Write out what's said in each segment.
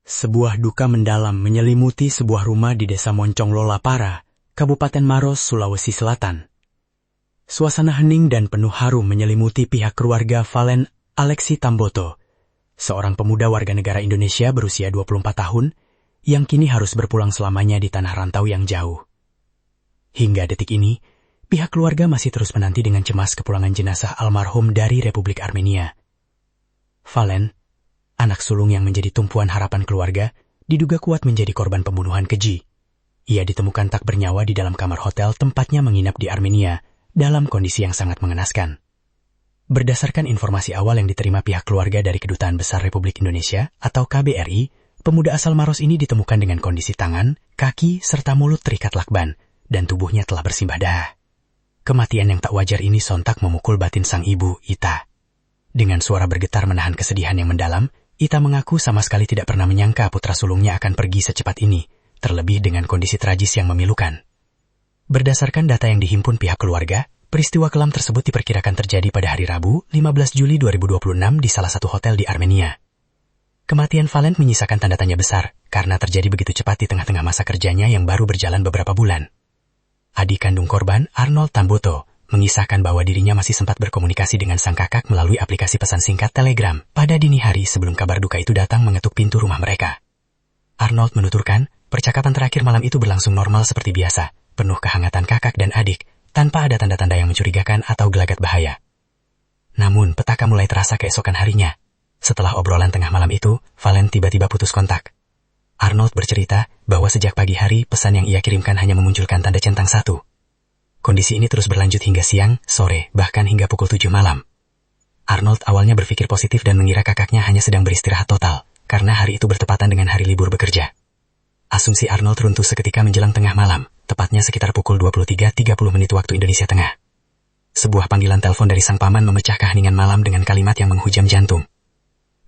Sebuah duka mendalam menyelimuti sebuah rumah di Desa Moncong Lolapara, Kabupaten Maros, Sulawesi Selatan. Suasana hening dan penuh haru menyelimuti pihak keluarga Valen Alexi Tamboto, seorang pemuda warga negara Indonesia berusia 24 tahun, yang kini harus berpulang selamanya di tanah rantau yang jauh. Hingga detik ini, pihak keluarga masih terus menanti dengan cemas kepulangan jenazah almarhum dari Republik Armenia. Valen, anak sulung yang menjadi tumpuan harapan keluarga, diduga kuat menjadi korban pembunuhan keji. Ia ditemukan tak bernyawa di dalam kamar hotel tempatnya menginap di Armenia, dalam kondisi yang sangat mengenaskan. Berdasarkan informasi awal yang diterima pihak keluarga dari Kedutaan Besar Republik Indonesia atau KBRI, pemuda asal Maros ini ditemukan dengan kondisi tangan, kaki, serta mulut terikat lakban, dan tubuhnya telah bersimbah darah. Kematian yang tak wajar ini sontak memukul batin sang ibu, Ita. Dengan suara bergetar menahan kesedihan yang mendalam, Ita mengaku sama sekali tidak pernah menyangka putra sulungnya akan pergi secepat ini, terlebih dengan kondisi tragis yang memilukan. Berdasarkan data yang dihimpun pihak keluarga, peristiwa kelam tersebut diperkirakan terjadi pada hari Rabu, 15 Juli 2026 di salah satu hotel di Armenia. Kematian Valen menyisakan tanda tanya besar, karena terjadi begitu cepat di tengah-tengah masa kerjanya yang baru berjalan beberapa bulan. Adik kandung korban, Arnold Tamboto, mengisahkan bahwa dirinya masih sempat berkomunikasi dengan sang kakak melalui aplikasi pesan singkat Telegram pada dini hari sebelum kabar duka itu datang mengetuk pintu rumah mereka. Arnold menuturkan, percakapan terakhir malam itu berlangsung normal seperti biasa, penuh kehangatan kakak dan adik, tanpa ada tanda-tanda yang mencurigakan atau gelagat bahaya. Namun, petaka mulai terasa keesokan harinya. Setelah obrolan tengah malam itu, Valen tiba-tiba putus kontak. Arnold bercerita bahwa sejak pagi hari pesan yang ia kirimkan hanya memunculkan tanda centang 1. Kondisi ini terus berlanjut hingga siang, sore, bahkan hingga pukul 7 malam. Arnold awalnya berpikir positif dan mengira kakaknya hanya sedang beristirahat total, karena hari itu bertepatan dengan hari libur bekerja. Asumsi Arnold runtuh seketika menjelang tengah malam, tepatnya sekitar pukul 23.30 waktu Indonesia Tengah. Sebuah panggilan telepon dari sang paman memecah keheningan malam dengan kalimat yang menghujam jantung.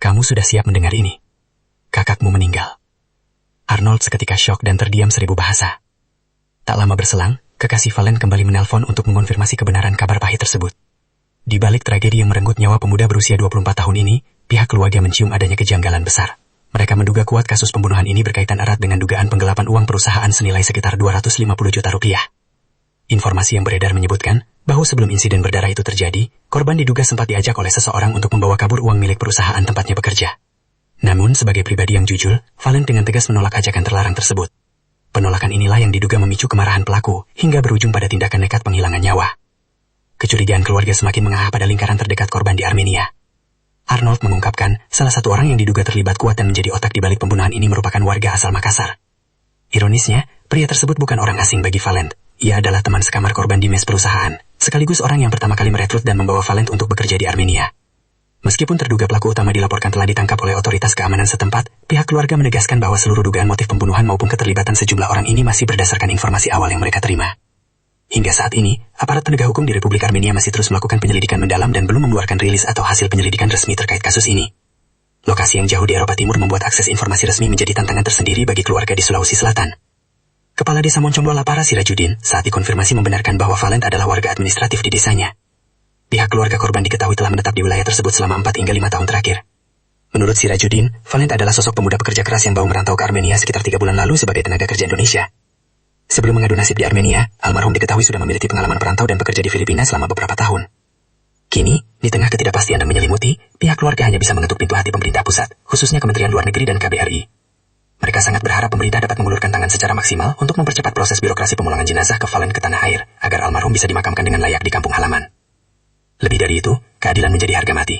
"Kamu sudah siap mendengar ini? Kakakmu meninggal." Arnold seketika syok dan terdiam 1000 bahasa. Tak lama berselang, kekasih Valen kembali menelpon untuk mengonfirmasi kebenaran kabar pahit tersebut. Di balik tragedi yang merenggut nyawa pemuda berusia 24 tahun ini, pihak keluarga mencium adanya kejanggalan besar. Mereka menduga kuat kasus pembunuhan ini berkaitan erat dengan dugaan penggelapan uang perusahaan senilai sekitar 250 juta rupiah. Informasi yang beredar menyebutkan bahwa sebelum insiden berdarah itu terjadi, korban diduga sempat diajak oleh seseorang untuk membawa kabur uang milik perusahaan tempatnya bekerja. Namun, sebagai pribadi yang jujur, Valen dengan tegas menolak ajakan terlarang tersebut. Penolakan inilah yang diduga memicu kemarahan pelaku, hingga berujung pada tindakan nekat penghilangan nyawa. Kecurigaan keluarga semakin menganga pada lingkaran terdekat korban di Armenia. Arnold mengungkapkan, salah satu orang yang diduga terlibat kuat dan menjadi otak di balik pembunuhan ini merupakan warga asal Makassar. Ironisnya, pria tersebut bukan orang asing bagi Valen. Ia adalah teman sekamar korban di mes perusahaan, sekaligus orang yang pertama kali merekrut dan membawa Valen untuk bekerja di Armenia. Meskipun terduga pelaku utama dilaporkan telah ditangkap oleh otoritas keamanan setempat, pihak keluarga menegaskan bahwa seluruh dugaan motif pembunuhan maupun keterlibatan sejumlah orang ini masih berdasarkan informasi awal yang mereka terima. Hingga saat ini, aparat penegak hukum di Republik Armenia masih terus melakukan penyelidikan mendalam dan belum mengeluarkan rilis atau hasil penyelidikan resmi terkait kasus ini. Lokasi yang jauh di Eropa Timur membuat akses informasi resmi menjadi tantangan tersendiri bagi keluarga di Sulawesi Selatan. Kepala Desa Moncong Lolapara Sirajudin saat dikonfirmasi membenarkan bahwa Valen adalah warga administratif di desanya. Pihak keluarga korban diketahui telah menetap di wilayah tersebut selama 4 hingga 5 tahun terakhir. Menurut Sirajudin, Valen adalah sosok pemuda pekerja keras yang baru merantau ke Armenia sekitar 3 bulan lalu sebagai tenaga kerja Indonesia. Sebelum mengadu nasib di Armenia, almarhum diketahui sudah memiliki pengalaman perantau dan bekerja di Filipina selama beberapa tahun. Kini, di tengah ketidakpastian yang menyelimuti, pihak keluarga hanya bisa mengetuk pintu hati pemerintah pusat, khususnya Kementerian Luar Negeri dan KBRI. Mereka sangat berharap pemerintah dapat mengulurkan tangan secara maksimal untuk mempercepat proses birokrasi pemulangan jenazah ke Valen ke tanah air, agar almarhum bisa dimakamkan dengan layak di kampung halaman. Lebih dari itu, keadilan menjadi harga mati.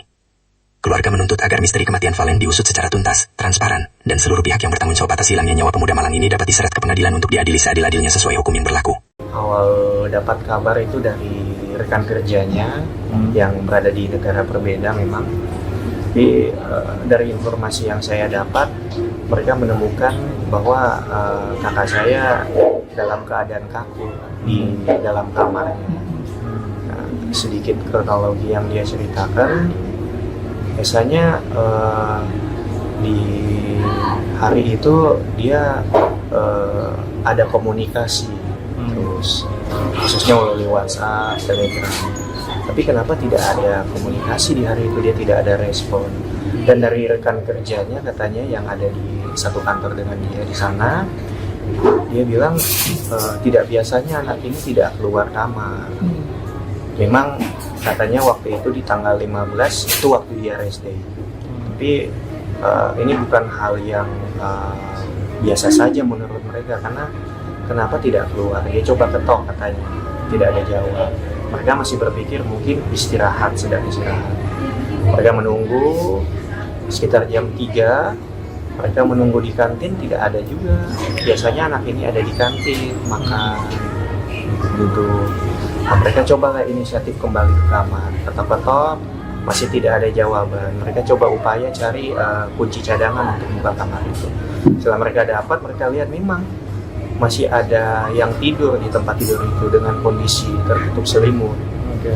Keluarga menuntut agar misteri kematian Valen diusut secara tuntas, transparan, dan seluruh pihak yang bertanggung jawab atas hilangnya nyawa pemuda malang ini dapat diseret ke pengadilan untuk diadili seadil-adilnya sesuai hukum yang berlaku. Awal dapat kabar itu dari rekan kerjanya yang berada di negara berbeda memang. Tapi dari informasi yang saya dapat, mereka menemukan bahwa kakak saya dalam keadaan kaku di dalam kamarnya. Sedikit kronologi yang dia ceritakan, biasanya di hari itu dia ada komunikasi terus, khususnya melalui WhatsApp, Telegram. Tapi kenapa tidak ada komunikasi di hari itu, dia tidak ada respon. Dan dari rekan kerjanya katanya yang ada di satu kantor dengan dia di sana. Dia bilang tidak biasanya anak ini tidak keluar kamar. Memang katanya waktu itu di tanggal 15 itu waktu dia rest day. Tapi ini bukan hal yang biasa saja menurut mereka, karena kenapa tidak keluar? Dia coba ketok katanya, tidak ada jawab. Mereka masih berpikir mungkin sedang istirahat. Mereka menunggu sekitar jam 3. Mereka menunggu di kantin, tidak ada juga. Biasanya anak ini ada di kantin, makan, duduk. Nah, mereka coba inisiatif kembali ke kamar. Ketok-ketok, masih tidak ada jawaban. Mereka coba upaya cari kunci cadangan untuk buka kamar itu. Setelah mereka dapat, mereka lihat memang masih ada yang tidur di tempat tidur itu dengan kondisi tertutup selimut.